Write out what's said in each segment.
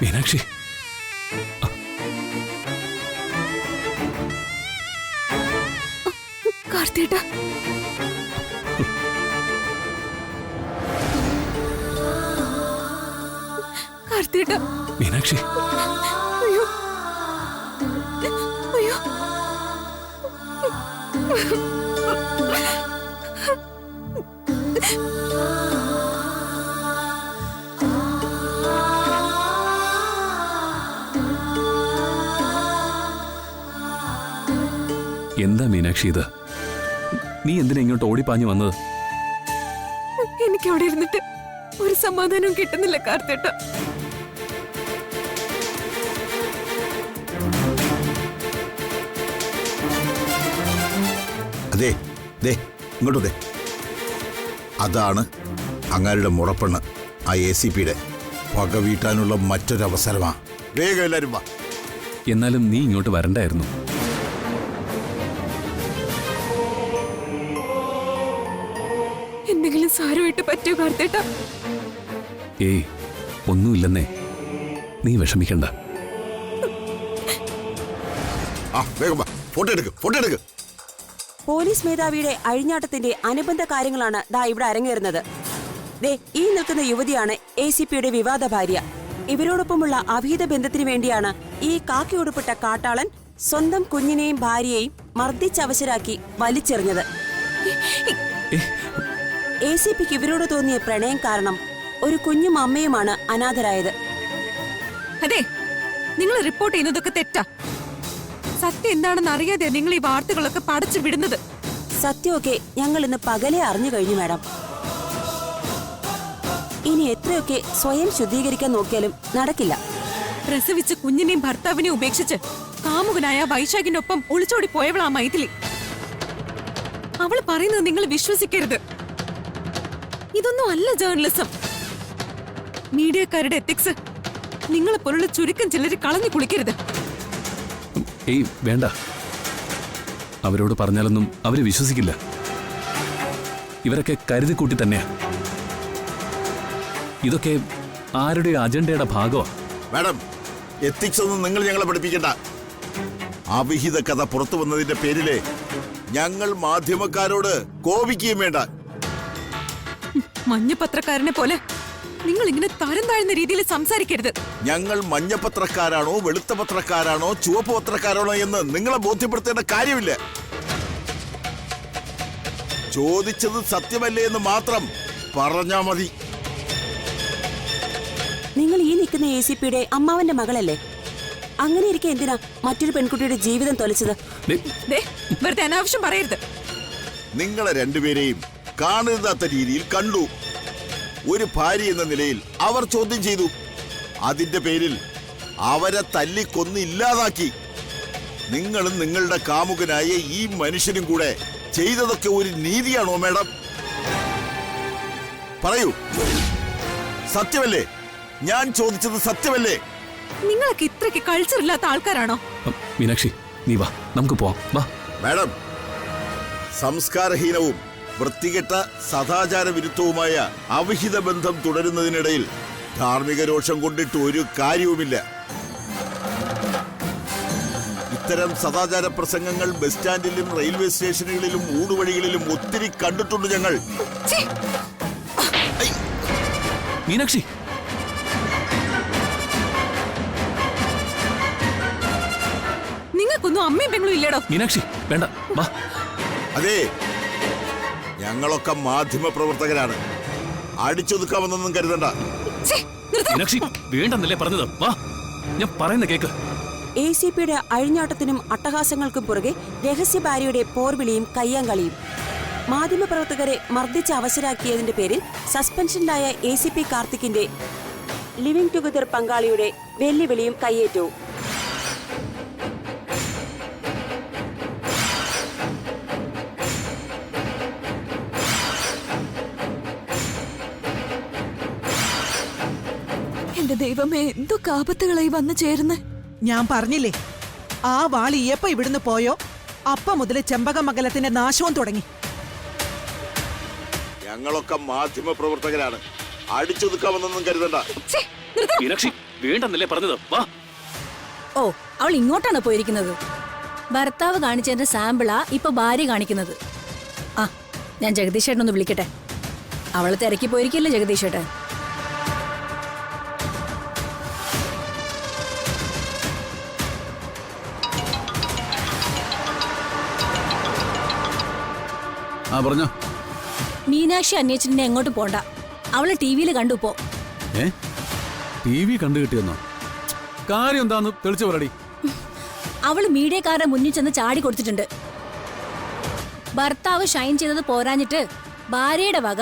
മീനാക്ഷി, കാർത്തിയേട്ടാ, കാർത്തിയേട്ടാ, മീനാക്ഷി, അയ്യോ അയ്യോ, എന്താ മീനാക്ഷി ഇത്? നീ എന്തിനാ ഇങ്ങോട്ട് ഓടിപ്പാഞ്ഞു വന്നത്? എനിക്ക് അവിടെ ഇരുന്നിട്ട് ഒരു സമാധാനവും കിട്ടുന്നില്ല കാർത്തിയേട്ടാ. അതെ, ദേ ഇങ്ങോട്ട് ദേ. അതാണ് അങ്ങാരുടെ മുറപ്പെണ്ണ്. ആ ACPയുടെ പക വീട്ടാനുള്ള മറ്റൊരവസരമാ. വേഗം എല്ലാരും വാ. എന്നാലും നീ ഇങ്ങോട്ട് വരണ്ടായിരുന്നു. എന്തെങ്കിലും സാരമായിട്ട് പറ്റിയോ കാർത്തിയേട്ടാ? ഏയ്, ഒന്നുമില്ലെന്നേ. നീ വിഷമിക്കണ്ട. ആ വേഗം വാ. ഫോട്ടോ എടുക്ക്, ഫോട്ടോ എടുക്ക്. പോലീസ് മേധാവിയുടെ അഴിഞ്ഞാട്ടത്തിന്റെ അനുബന്ധ കാര്യങ്ങളാണ് ദാ ഇവിടെ അരങ്ങേറുന്നത്. ദേ ഈ നിൽക്കുന്ന യുവതിയാണ് ACPയുടെ വിവാദ ഭാര്യ. ഇവരോടൊപ്പമുള്ള അഭീത ബന്ധത്തിന് വേണ്ടിയാണ് ഈ കാക്കി ഉടുപ്പിട്ട കാട്ടാളൻ സ്വന്തം കുഞ്ഞിനെയും ഭാര്യയെയും മർദ്ദിച്ചവശരാക്കി വലിച്ചെറിഞ്ഞത്. ACPക്ക് ഇവരോട് തോന്നിയ പ്രണയം കാരണം ഒരു കുഞ്ഞും അമ്മയുമാണ് അനാഥരായത്. അതെ, നിങ്ങൾ റിപ്പോർട്ട് ചെയ്യുന്നതൊക്കെ തെറ്റാ. സത്യം എന്താണെന്ന് അറിയാതെ നിങ്ങൾ ഈ വാർത്തകളൊക്കെ പടച്ചു വിടുന്നത്. സത്യമൊക്കെ ഞങ്ങൾ ഇന്ന് പകലെ അറിഞ്ഞു കഴിഞ്ഞു മാഡം. ഇനി എത്രയൊക്കെ സ്വയം ശുദ്ധീകരിക്കാൻ നോക്കിയാലും നടക്കില്ല. പ്രസവിച്ച് കുഞ്ഞിനെയും ഭർത്താവിനെയും ഉപേക്ഷിച്ച് കാമുകനായ വൈശാഖിന്റെ ഒപ്പം ഒളിച്ചോടി പോയവളാ മൈഥിലി. അവൾ പറയുന്നത് നിങ്ങൾ വിശ്വസിക്കരുത്. ഇതൊന്നും അല്ല ജേർണലിസം. മീഡിയക്കാരുടെ എത്തിക്സ് നിങ്ങളെ പോലുള്ള ചുരുക്കം ചിലര് കളഞ്ഞു കുളിക്കരുത്. ഏയ് വേണ്ട, അവരോട് പറഞ്ഞാലൊന്നും അവര് വിശ്വസിക്കില്ല. ഇവരൊക്കെ കരുതിക്കൂട്ടി തന്നെയാ. ഇതൊക്കെ ആരുടെ അജണ്ടയുടെ ഭാഗമാ. മാഡം, എത്തിക്സ് ഒന്നും നിങ്ങൾ ഞങ്ങളെ പഠിപ്പിക്കണ്ട. അവിഹിത കഥ പുറത്തു വന്നതിന്റെ പേരില് ഞങ്ങൾ മാധ്യമക്കാരോട് കോപിക്കുകയും വേണ്ട. മഞ്ഞപത്രക്കാരനെ പോലെ നിങ്ങൾ ഇങ്ങനെ തരം താഴ്ന്ന രീതിയിൽ സംസാരിക്കരുത്. ഞങ്ങൾ മഞ്ഞപത്രക്കാരാണോ വെളുത്ത പത്രക്കാരാണോ ചുവപ്പ് പത്രക്കാരാണോ എന്ന് നിങ്ങളെ ബോധ്യപ്പെടുത്തേണ്ട കാര്യമില്ല. ചോദിച്ചത് സത്യമല്ലേ എന്ന് മാത്രം പറഞ്ഞാ മതി. നിങ്ങൾ ഈ നിൽക്കുന്ന ACPയുടെ അമ്മാവന്റെ മകളല്ലേ? അങ്ങനെ ഇരിക്കെ എന്തിനാ മറ്റൊരു പെൺകുട്ടിയുടെ ജീവിതം തൊലച്ചത്? വെറുതെ അനാവശ്യം പറയരുത്. നിങ്ങളെ രണ്ടുപേരെയും കാണരുതാത്ത രീതിയിൽ കണ്ടു. ഒരു ഭാര്യ എന്ന നിലയിൽ അവർ ചോദ്യം ചെയ്തു. അതിന്റെ പേരിൽ അവരെ തല്ലിക്കൊന്ന് ഇല്ലാതാക്കി. നിങ്ങളും നിങ്ങളുടെ കാമുകനായ ഈ മനുഷ്യനും കൂടെ ചെയ്തതൊക്കെ ഒരു നീതിയാണോ മാഡം? പറയൂ, സത്യമല്ലേ? ഞാൻ ചോദിച്ചത് സത്യമല്ലേ? നിങ്ങളൊക്കെ ഇത്രയ്ക്ക് കൾച്ചർ ഇല്ലാത്ത ആൾക്കാരാണോ? മീനാക്ഷി, നീ വാ, നമുക്ക് പോവാം. വാ മാഡം, സംസ്കാരഹീനവും വൃത്തികെട്ട സദാചാര വിരുദ്ധവുമായ അവിഹിത ബന്ധം തുടരുന്നതിനിടയിൽ ധാർമ്മിക രോഷം കൊണ്ടിട്ട് ഒരു കാര്യവുമില്ല. ഇത്തരം സദാചാര പ്രസംഗങ്ങൾ ബസ് സ്റ്റാൻഡിലും റെയിൽവേ സ്റ്റേഷനുകളിലും ഊടുവഴികളിലും ഒത്തിരി കണ്ടിട്ടുണ്ട് ഞങ്ങൾ. മീനാക്ഷി, നിങ്ങൾക്കൊന്നും അമ്മയും പെങ്ങളും ഇല്ലേടോ? മീനാക്ഷി വേണ്ട, വാ. അതെ, ഞങ്ങളൊക്കെ മാധ്യമ പ്രവർത്തകരാണ്. അടിച്ചൊതുക്കാമെന്നൊന്നും കരുതണ്ട. മീനാക്ഷി വേണ്ടെന്നല്ലേ പറഞ്ഞത്? വാ, ഞാൻ പറയുന്ന കേക്ക്. ACPയുടെ അഴിഞ്ഞാട്ടത്തിനും അട്ടഹാസങ്ങൾക്കും പുറകെ രഹസ്യ ഭാര്യയുടെ പോർവിളിയും കയ്യാങ്കളിയും. മാധ്യമപ്രവർത്തകരെ മർദ്ദിച്ച് അവശരാക്കിയതിന്റെ പേരിൽ സസ്പെൻഷനിലായ ACP കാർത്തിക്കിന്റെ ലിവിംഗ് ടുഗദർ പങ്കാളിയുടെ വെല്ലുവിളിയും കയ്യേറ്റവും. എന്റെ ദൈവമേ, എന്തൊക്കെ ആപത്തുകളായി വന്നു ചേരുന്നേ. ഞാൻ പറഞ്ഞില്ലേ, ആ വാളി എപ്പ ഇവിടുന്ന് പോയോ അപ്പ മുതല് ചെമ്പകമംഗലത്തിന്റെ നാശവും തുടങ്ങി. ഞങ്ങളൊക്കെ മാധ്യമ പ്രവർത്തകരാണ്. അടിച്ചൊതുക്കാമെന്നൊന്നും കരുതണ്ട. മീനാക്ഷി വേണ്ടെന്നല്ലേ പറഞ്ഞത്? വാ. ഓ, അവൾ ഇങ്ങോട്ടാണ് പോയിരിക്കുന്നത്. ഭർത്താവ് കാണിച്ചതിന്റെ സാമ്പിളാ ഇപ്പൊ ഭാര്യ കാണിക്കുന്നത്. ആ, ഞാൻ ജഗദീഷ് ചേട്ടനൊന്ന് വിളിക്കട്ടെ. അവള് തിരക്കി പോയിരിക്കില്ലേ ജഗദീഷ് ചേട്ടൻ? ആ പറഞ്ഞോ. മീനാക്ഷി അന്വേഷിച്ചിട്ട് എങ്ങോട്ട് പോണ്ട. അവള് ടിവിയിൽ കണ്ടു പോ. TV കണ്ടു കിട്ടിയെന്നോ? കാര്യം എന്താന്ന് തെളിച്ചു പറടി. അവള് മീഡിയക്കാരുടെ മുന്നിൽ ചെന്ന് ചാടി കൊടുത്തിട്ടുണ്ട്. ഭർത്താവ് ഷൈൻ ചെയ്തത് പോരാഞ്ഞിട്ട് ഭാര്യയുടെ വക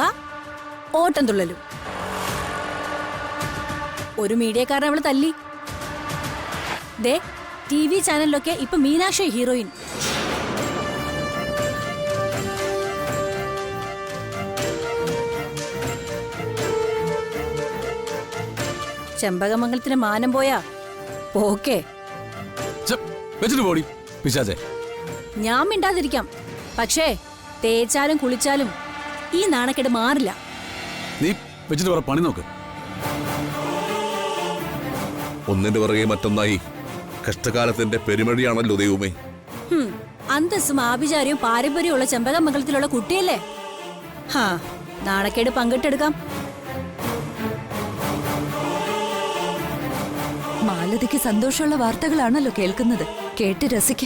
ഓട്ടം തുള്ളലും. ഒരു മീഡിയക്കാരനെ അവള് തല്ലി. ദേ, TV ചാനലിലൊക്കെ ഇപ്പൊ മീനാക്ഷി ഹീറോയിൻ. ചെമ്പകമംഗലത്തിന് മാനം പോയാ പോക്കേ. വെച്ചിട്ട് പോടി പിശാചേ. ഞാൻ മിണ്ടാതിരിക്കാം, പക്ഷേ തേച്ചാലും കുളിച്ചാലും ഈ നാണക്കേട് മാറില്ല. നീ വെച്ചിട്ട് പറ, പണി നോക്ക്. ഒന്നിന്റെ പുറകെ മറ്റൊന്നായി കഷ്ടകാലത്തിന്റെ പെരുമഴിയാണല്ലോ ദൈവമേ. അന്തസ്സും ആഭിചാര്യവും പാരമ്പര്യമുള്ള ചെമ്പകമംഗലത്തിലുള്ള കുട്ടിയല്ലേ? ഹാ, നാണക്കേട് പങ്കിട്ടെടുക്കാം. മാലതിക്ക് സന്തോഷമുള്ള വാർത്തകളാണല്ലോ കേൾക്കുന്നത്. കേട്ട് രസിക്ക.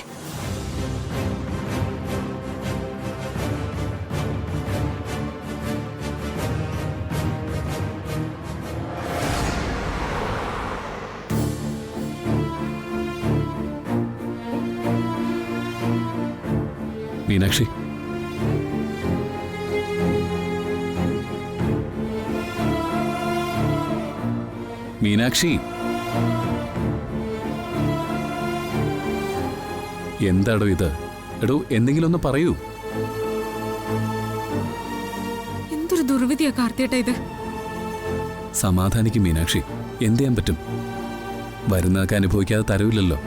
മീനാക്ഷി, മീനാക്ഷി, എന്താടോ ഇത്? എടോ, എന്തെങ്കിലും ഒന്ന് പറയൂ. എന്തൊരു ദുർവിധിയാ കാർത്തിയേട്ട ഇത്. സമാധാനിക്കും മീനാക്ഷി. എന്ത് ചെയ്യാൻ പറ്റും? വരുന്നതൊക്കെ അനുഭവിക്കാതെ തരവില്ലല്ലോ.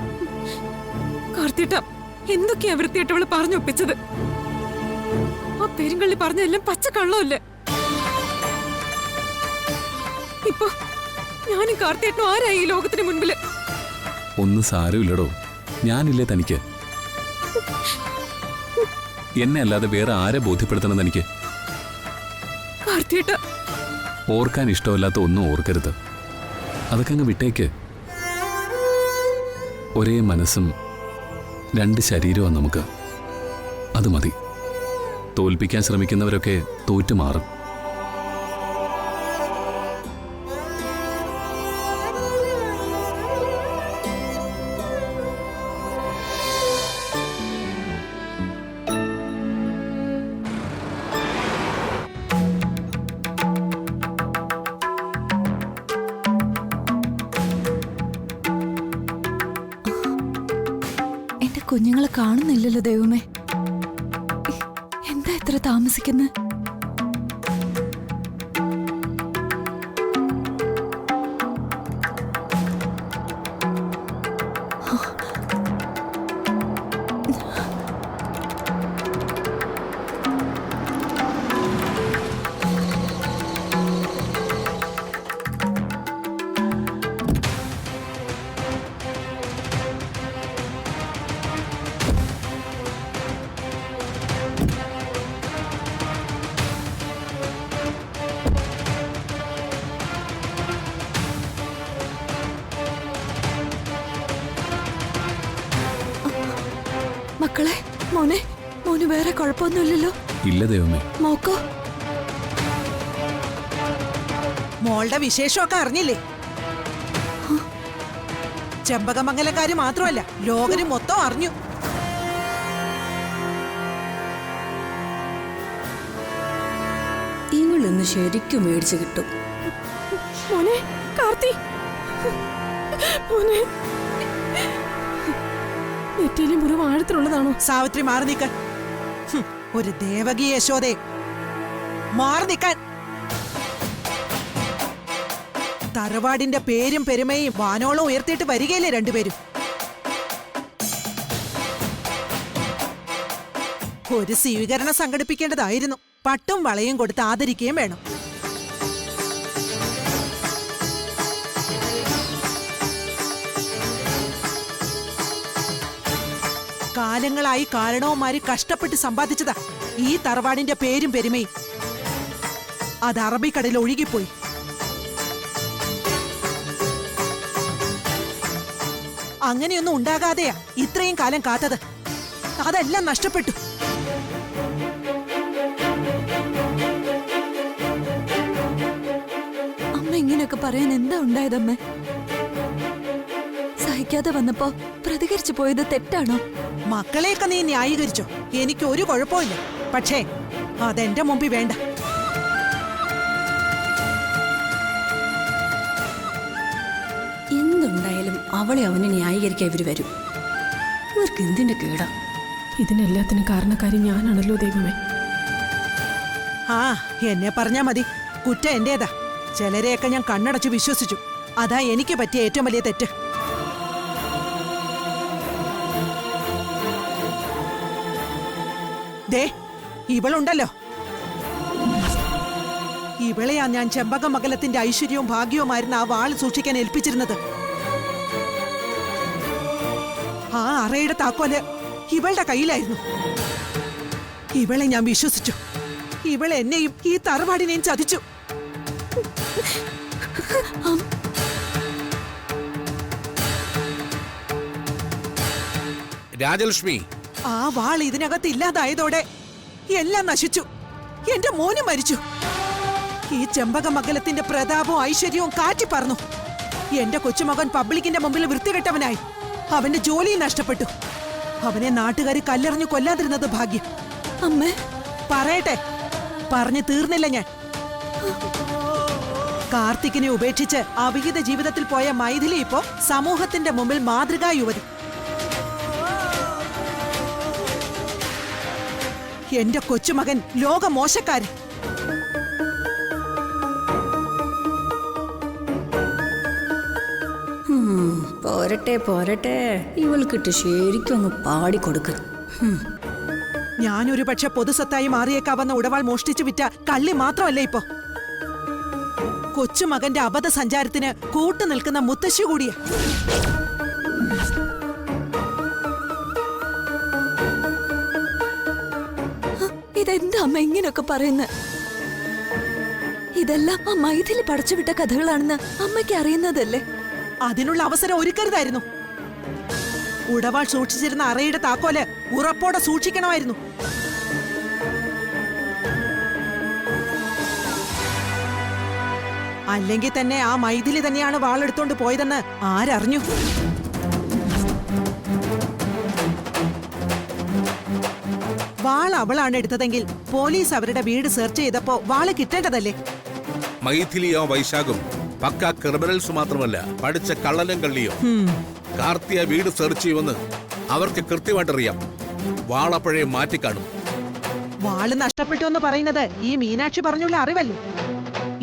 കാർത്തിയേട്ട, എന്തൊക്കെയാ വൃത്തിയായിട്ട് അവള് പറഞ്ഞൊപ്പിച്ചത്. ആ പെരുങ്കള്ളി പറഞ്ഞെല്ലാം പച്ചക്കള്ളമല്ലേ. ഇപ്പൊ ഞാനും കാർത്തിയേട്ടനും ആരായി ഈ ലോകത്തിന് മുൻപില്? ഒന്നും സാരമില്ലടോ, ഞാനില്ലേ തനിക്ക്. എന്നെ അല്ലാതെ വേറെ ആരെ ബോധ്യപ്പെടുത്തണം തനിക്ക്? കാർത്തിയേട്ട, ഓർക്കാൻ ഇഷ്ടമല്ലാത്ത ഒന്നും ഓർക്കരുത്. അതൊക്കെ അങ്ങ് വിട്ടേക്ക്. ഒരേ മനസ്സും രണ്ട് ശരീരമാണ് നമുക്ക്. അത് മതി. തോൽപ്പിക്കാൻ ശ്രമിക്കുന്നവരൊക്കെ തോറ്റു മാറും. എന്റെ കുഞ്ഞുങ്ങളെ കാണുന്നില്ലല്ലോ ദൈവമേ. എന്താ ഇത്ര താമസിക്കുന്നത്? മക്കളെ, മോന് വേറെ കുഴപ്പമൊന്നുമില്ലല്ലോ? ഇല്ല ദൈവമേ. മോക്കോ? മോളുടെ വിശേഷമൊക്കെ അറിഞ്ഞില്ലേ? ചെമ്പകമംഗലക്കാര് മാത്രമല്ല, ലോകര് മൊത്തം അറിഞ്ഞു. ഇവളിന്ന് ശരിക്കും മേടിച്ചു കിട്ടും. മോനെ കാർത്തി, മോനെ നെറ്റിയിലെ മുറിവ് ആഴത്തിലുള്ളതാണോ? സാവിത്രി, മാറി നിൽക്കാൻ. ഒരു ദേവകി യശോദേ, മാറി നിൽക്കാൻ. തറവാടിന്റെ പേരും പെരുമയും വാനോളം ഉയർത്തിയിട്ട് വരികയില്ലേ രണ്ടുപേരും? ഒരു സ്വീകരണം സംഘടിപ്പിക്കേണ്ടതായിരുന്നു. പട്ടും വളയും കൊടുത്ത് ആദരിക്കുകയും വേണം. കാലങ്ങളായി കാരണവന്മാര് കഷ്ടപ്പെട്ട് സമ്പാദിച്ചതാ ഈ തറവാടിന്റെ പേരും പെരുമയും. അത് അറബിക്കടലിൽ ഒഴുകിപ്പോയി. അങ്ങനെയൊന്നും ഉണ്ടാകാതെയാ ഇത്രയും കാലം കാത്തത്. അതെല്ലാം നഷ്ടപ്പെട്ടു. അമ്മ ഇങ്ങനെയൊക്കെ പറയാൻ എന്താ ഉണ്ടായതമ്മേ? സഹിക്കാതെ വന്നപ്പോ പ്രതികരിച്ചു പോയത് തെറ്റാണോ? മക്കളെയൊക്കെ നീ ന്യായീകരിച്ചോ, എനിക്ക് ഒരു കുഴപ്പമില്ല. പക്ഷേ അതെന്റെ മുമ്പിൽ വേണ്ട. എന്തുണ്ടായാലും അവളെ അവനെ ന്യായീകരിക്കാൻ ഇവര് വരും. ഇവർക്ക് എന്തിന്റെ കേടാ? ഇതിനെല്ലാത്തിനും കാരണക്കാരി ഞാനാണല്ലോ ദൈവമേ. ആ എന്നെ പറഞ്ഞാ മതി. കുറ്റം എന്റേതാ. ചിലരെയൊക്കെ ഞാൻ കണ്ണടച്ച് വിശ്വസിച്ചു. അതാ എനിക്ക് പറ്റിയ ഏറ്റവും വലിയ തെറ്റ്. ദേ ഇവളുണ്ടല്ലോ, ഇവളെയാ ഞാൻ ചെമ്പകമംഗലത്തിന്റെ ഐശ്വര്യവും ഭാഗ്യവുമായിരുന്ന ആ വാൾ സൂക്ഷിക്കാൻ ഏൽപ്പിച്ചിരുന്നത്. ആ അറയുടെ താക്കോല് ഇവളുടെ കയ്യിലായിരുന്നു. ഇവളെ ഞാൻ വിശ്വസിച്ചു. ഇവൾ എന്നെയും ഈ തറവാടിനെയും ചതിച്ചു. രാജലക്ഷ്മി, ആ വാൾ ഇതിനകത്ത് ഇല്ലാതായതോടെ എല്ലാം നശിച്ചു. എന്റെ മോനും മരിച്ചു. ഈ ചെമ്പകമംഗലത്തിന്റെ പ്രതാപവും ഐശ്വര്യവും കാറ്റി പറന്നു. എന്റെ കൊച്ചുമകൻ പബ്ലിക്കിന്റെ മുമ്പിൽ വൃത്തികെട്ടവനായി. അവന്റെ ജോലിയും നഷ്ടപ്പെട്ടു. അവനെ നാട്ടുകാര് കല്ലെറിഞ്ഞു കൊല്ലാതിരുന്നത് ഭാഗ്യം. അമ്മേ പറയട്ടെ, പറഞ്ഞു തീർന്നില്ല ഞാൻ. കാർത്തിക്കിനെ ഉപേക്ഷിച്ച് അവിഹിത ജീവിതത്തിൽ പോയ മൈഥിലി ഇപ്പോ സമൂഹത്തിന്റെ മുമ്പിൽ മാതൃകാ യുവതി. എന്റെ കൊച്ചുമകൻ ലോക മോശക്കാരൻ. പോരട്ടെ പോരട്ടെ, ഇവൾക്കിട്ട് ശരിക്കും അങ്ങ് പാടിക്കൊടുക്ക. ഞാനൊരു പക്ഷെ പൊതുസ്വത്തായി മാറിയേക്കാവുന്ന ഉടവാൾ മോഷ്ടിച്ചു വിറ്റ കള്ളി മാത്രമല്ല ഇപ്പോ. കൊച്ചുമകന്റെ അബദ്ധ സഞ്ചാരത്തിന് കൂട്ടു നിൽക്കുന്ന മുത്തശ്ശി കൂടിയാ. ഇതെന്താ അമ്മ ഇങ്ങനെയൊക്കെ പറയുന്നത്? ഇതെല്ലാം ആ മൈഥിലി പടച്ചുവിട്ട കഥകളാണെന്ന് അമ്മയ്ക്ക് അറിയുന്നതല്ലേ? അതിനുള്ള അവസരം ഒരുക്കരുതായിരുന്നു. ഉടവാൾ സൂക്ഷിച്ചിരുന്ന അറയുടെ താക്കോല് ഉറപ്പോടെ സൂക്ഷിക്കണമായിരുന്നു. അല്ലെങ്കിൽ തന്നെ ആ മൈഥിലി തന്നെയാണ് വാളെടുത്തോണ്ട് പോയതെന്ന് ആരറിഞ്ഞു? വാൾ അവളാണ് എടുത്തതെങ്കിൽ പോലീസ് അവരുടെ വീട് സെർച്ച് ചെയ്തപ്പോ വാള് കിട്ടേണ്ടതല്ലേ? മൈഥിലിയോ വൈശാഖും പക്ക ക്രിമിനൽസ് മാത്രമല്ല, പഠിച്ച കള്ളനും കള്ളിയോ. കാർത്തിയ വീട് സെർച്ച് ചെയ്യുമെന്ന് അവർക്ക് കൃത്യമായിട്ടറിയാം. വാളപ്പഴയെ മാറ്റിക്കാണും. വാള് നഷ്ടപ്പെട്ടു എന്ന് പറയുന്നത് ഈ മീനാക്ഷി പറഞ്ഞുള്ള അറിവല്ലേ?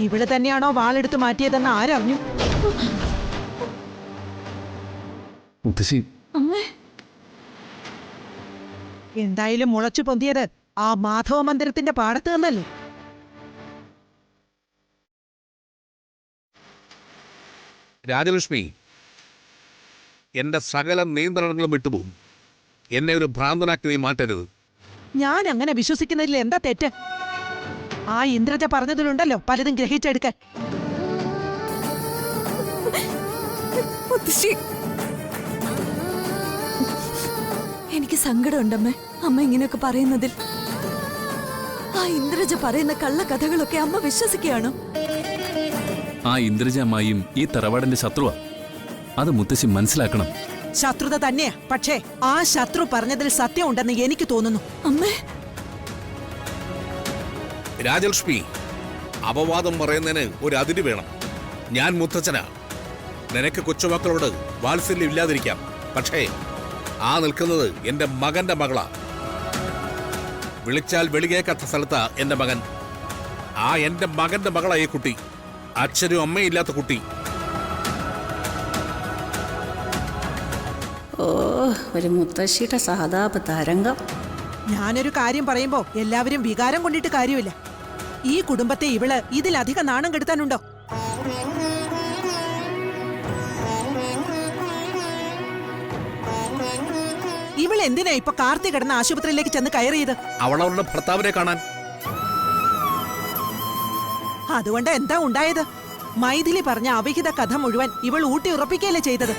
ഇവള് തന്നെയാണോ വാളെടുത്ത് മാറ്റിയതെന്ന് ആരറിഞ്ഞു? മുത്തശ്ശി, എന്തായാലും മുളച്ചു പൊന്തിയത് ആ മാധവ മന്ദിരത്തിന്റെ പാടത്ത് നിന്നല്ലേ? രാജലക്ഷ്മി, എന്റെ സകല നിയന്ത്രണങ്ങളും വിട്ടുപോകും. എന്നെ ഒരു ഭ്രാന്തനാക്കി നീ മാറ്റരുത്. ഞാൻ അങ്ങനെ വിശ്വസിക്കുന്നതിൽ എന്താ തെറ്റ്? ആ ഇന്ദ്രജ പറഞ്ഞതിലുണ്ടല്ലോ പലതും ഗ്രഹിച്ചെടുക്കാൻ. എനിക്ക് സങ്കടമുണ്ടമ്മേ അമ്മ ഇങ്ങനെയൊക്കെ പറയുന്നതിൽ. ആ ഇന്ദ്രജ പറയുന്ന കള്ളക്കഥകളൊക്കെ അമ്മ വിശ്വസിക്കുകയാണോ? ആ ഇന്ദ്രജ അമ്മായിയും ഈ തറവാടിന്റെ ശത്രുവാ. അത് മുത്തശ്ശി മനസ്സിലാക്കണം. ശത്രുത തന്നെയാ, പക്ഷേ ആ ശത്രു പറഞ്ഞതിൽ സത്യമുണ്ടെന്ന് എനിക്ക് തോന്നുന്നു. അമ്മേ, രാജലക്ഷ്മി, അപവാദം പറയുന്നതിന് ഒരു അതിര് വേണം. ഞാൻ മുത്തച്ഛനാ. നിനക്ക് കൊച്ചുമക്കളോട് വാത്സല്യം ഇല്ലാതിരിക്കാം, പക്ഷേ ആ നിൽക്കുന്നത് എന്റെ മകന്റെ മകളാ. വിളിച്ചാൽ വെളികേക്കാത്ത സ്ഥലത്താ എന്റെ മകൻ. ആ എന്റെ മകന്റെ മകളാ ഈ കുട്ടി. അച്ഛനും അമ്മയും ഇല്ലാത്ത കുട്ടി. ഓ, ഒരു മുത്തശ്ശിയുടെ സഹതാപ തരംഗം. ഞാനൊരു കാര്യം പറയുമ്പോ എല്ലാവരും വികാരം കൊണ്ടിട്ട് കാര്യമില്ല. ഈ കുടുംബത്തെ ഇവള് ഇതിലധികം നാണം കെടുത്താനുണ്ടോ? ഇവൾ എന്തിനാ ഇപ്പൊ കാർത്തി കിടന്ന ആശുപത്രിയിലേക്ക് ചെന്ന് കയറിയത്? അവളവളുടെ ഭർത്താവിനെ കാണാൻ. അതുകൊണ്ട് എന്താ ഉണ്ടായത്? മൈഥിലി പറഞ്ഞ അവിഹിത കഥ മുഴുവൻ ഇവൾ ഊട്ടി ഉറപ്പിക്കുകയല്ലേ ചെയ്തത്.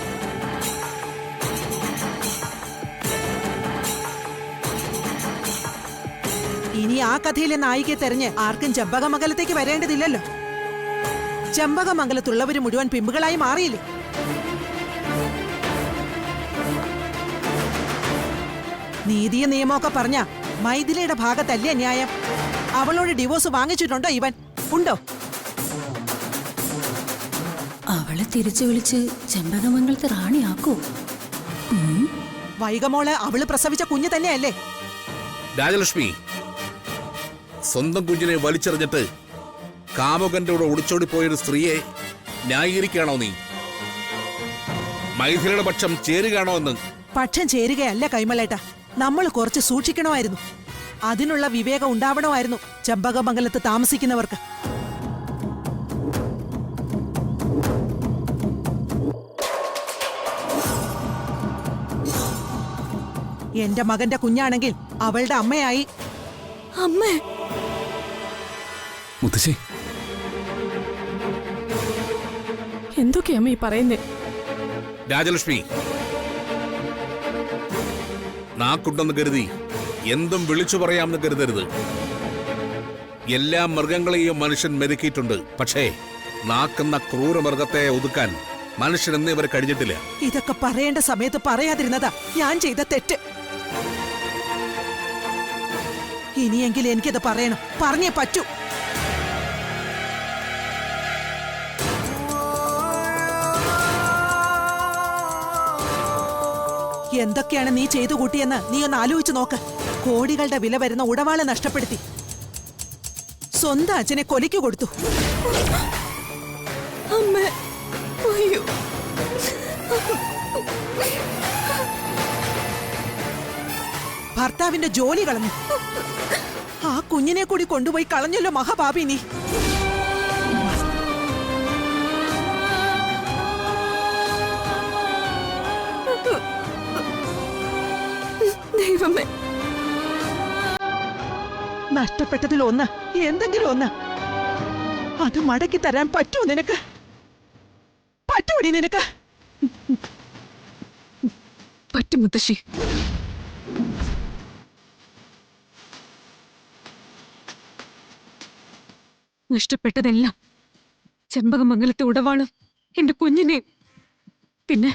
ഇനി ആ കഥയിലെ നായികയെ തെരഞ്ഞ് ആർക്കും ചെമ്പകമംഗലത്തേക്ക് വരേണ്ടതില്ലല്ലോ. ചെമ്പകമംഗലത്തുള്ളവര് മുഴുവൻ പിമ്പുകളായി മാറിയില്ലേ? നീതിയും നിയമമൊക്കെ പറഞ്ഞ മൈഥിലിയുടെ ഭാഗത്തല്ലേ ന്യായം? അവളോട് ഡിവോഴ്സ് വാങ്ങിച്ചിട്ടുണ്ടോ ഇവൻ? ഉണ്ടോ? അവളെ തിരിച്ചു വിളിച്ച് ചെമ്പകമംഗലത്തെ റാണിയാക്കൂ. വൈകമോള് അവള് പ്രസവിച്ച കുഞ്ഞ് തന്നെയല്ലേ? രാജലക്ഷ്മി, സ്വന്തം കുഞ്ഞിനെ വലിച്ചെറിഞ്ഞിട്ട് കാമുകന്റെ കൂടെ ഒളിച്ചോടിപ്പോയൊരു സ്ത്രീയെ ന്യായീകരിക്കുകയാണോ നീ? മൈഥിലിയുടെ പക്ഷം ചേരുകയാണോ എന്ന്? പക്ഷം ചേരുകയല്ല കൈമളേട്ട, നമ്മൾ കുറച്ച് സൂക്ഷിക്കണമായിരുന്നു. അതിനുള്ള വിവേകം ഉണ്ടാവണമായിരുന്നു ചെമ്പകമംഗലത്ത് താമസിക്കുന്നവർക്ക്. എന്റെ മകന്റെ കുഞ്ഞാണെങ്കിൽ അവളുടെ അമ്മയായി. അമ്മേ, മുത്തശ്ശി, എന്തൊക്കെയാ അമ്മ ഈ പറയുന്നേ? രാജലക്ഷ്മി, നാക്കുണ്ടെന്ന് കരുതി എന്തും വിളിച്ചു പറയാമെന്ന് കരുതരുത്. എല്ലാ മൃഗങ്ങളെയും മനുഷ്യൻ മെരുക്കിയിട്ടുണ്ട്. പക്ഷേ നാക്കുന്ന ക്രൂരമൃഗത്തെ ഒതുക്കാൻ മനുഷ്യൻ എന്നേ വരെ കഴിഞ്ഞിട്ടില്ല. ഇതൊക്കെ പറയേണ്ട സമയത്ത് പറയാതിരുന്നതാ ഞാൻ ചെയ്ത തെറ്റ്. ഇനിയെങ്കിലും എനിക്കത് പറയണം, പറഞ്ഞേ പറ്റൂ. എന്തൊക്കെയാണ് നീ ചെയ്തു കൂട്ടിയെന്ന് നീ ഒന്ന് ആലോചിച്ച് നോക്ക്. കോടികളുടെ വില വരുന്ന ഉടവാളെ നഷ്ടപ്പെടുത്തി. സ്വന്തം അച്ഛനെ കൊലയ്ക്ക് കൊടുത്തു. അമ്മേ, അയ്യോ. ഭർത്താവിന്റെ ജോലി കളഞ്ഞു. ആ കുഞ്ഞിനെ കൂടി കൊണ്ടുപോയി കളഞ്ഞല്ലോ മഹാപാപി നീ. ദൈവമേ, നഷ്ടപ്പെട്ടതിൽ ഒന്ന്, എന്തെങ്കിലും ഒന്ന് അത് മടക്കി തരാൻ പറ്റുമോ നിനക്ക്? പറ്റൂടി നിനക്ക്? പറ്റും മുത്തശ്ശി. നഷ്ടപ്പെട്ടതെല്ലാം, ചെമ്പകമംഗലത്തെ ഉടവാളും എന്റെ കുഞ്ഞിനെയും പിന്നെ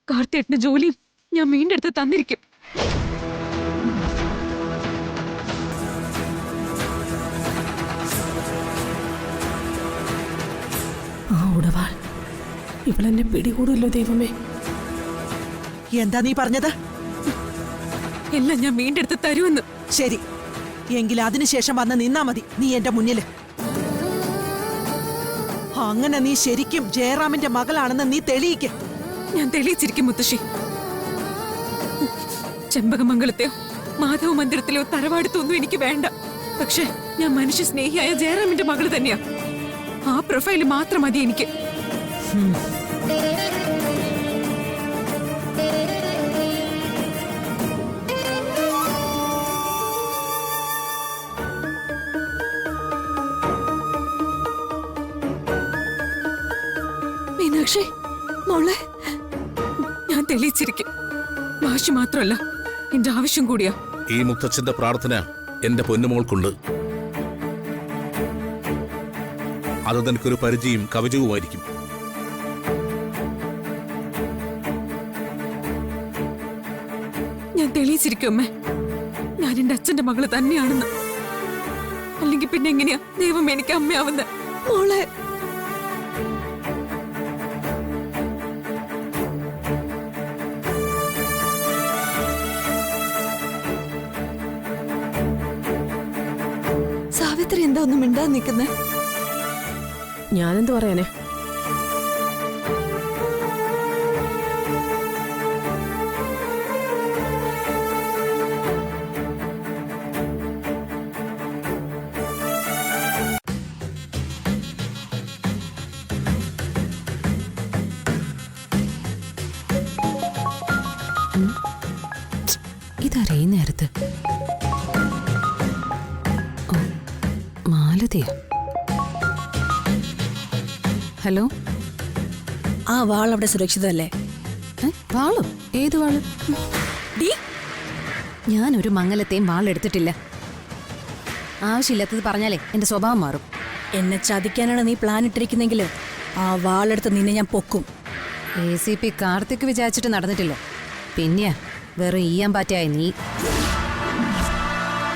കാർത്തിയേട്ടന്റെ ജോലിയും ഞാൻ വീണ്ടെടുത്ത് തന്നിരിക്കും. ആ ഉടവാൾ ഇവളെന്നെ പിടികൂടുമല്ലോ ദൈവമേ. എന്താ നീ പറഞ്ഞത്? എല്ലാം ഞാൻ വീണ്ടെടുത്ത് തരുമെന്ന്. ശരി, എങ്കിൽ അതിനുശേഷം വന്ന് നിന്നാ മതി നീ എന്റെ മുന്നില്. അങ്ങനെ നീ ശരിക്കും ജയറാമിന്റെ മകളാണെന്ന് നീ തെളിയിക്ക. ഞാൻ തെളിയിച്ചിരിക്കും മുത്തശ്ശി. ചെമ്പകമംഗലത്തെയോ മാധവ മന്ദിരത്തിലെയോ തറവാടുത്തൊന്നും എനിക്ക് വേണ്ട. പക്ഷെ ഞാൻ മനുഷ്യ സ്നേഹിയായ ജയറാമിന്റെ മകള് തന്നെയാ. ആ പ്രൊഫൈല് മാത്രം മതി എനിക്ക്. മീനാക്ഷി മോളെ, ഞാൻ തെളിയിച്ചിരിക്കും. വാശി മാത്രമല്ല, എന്റെ ആവശ്യം കൂടിയാ. ഈ മുത്തച്ഛന്റെ പ്രാർത്ഥന എന്റെ പൊന്നുമോൾക്കുണ്ട്. അത് നിനക്കൊരു പരിചയം കവചവുമായിരിക്കും. ഞാൻ തെളിയിച്ചിരിക്കും അമ്മേ, ഞാൻ എന്റെ അച്ഛന്റെ മകള് തന്നെയാണെന്ന്. അല്ലെങ്കിൽ പിന്നെ എങ്ങനെയാ ദൈവം എനിക്ക് അമ്മയാവുന്നത്? മോളെ, സാവിത്രി എന്താ ഒന്നും മിണ്ടാ നിൽക്കുന്നേ? ഞാനെന്ത് പറയാനേ? ശാന്തിയാ. ഹലോ, ആ വാൾ അവിടെ സുരക്ഷിതല്ലേ? വാളോ? ഏത് വാള്? ഞാനൊരു മംഗലത്തെയും വാളെടുത്തിട്ടില്ല. ആവശ്യമില്ലാത്തത് പറഞ്ഞാലേ എന്റെ സ്വഭാവം മാറും. എന്നെ ചതിക്കാനാണ് നീ പ്ലാൻ ഇട്ടിരിക്കുന്നെങ്കിൽ ആ വാളെടുത്ത് നിന്നെ ഞാൻ പൊക്കും. ACP കാർത്തിക് വിചാരിച്ചിട്ട് നടന്നിട്ടില്ല. പിന്നെയാ വെറും ഈയാൻ പാറ്റയായി നീ.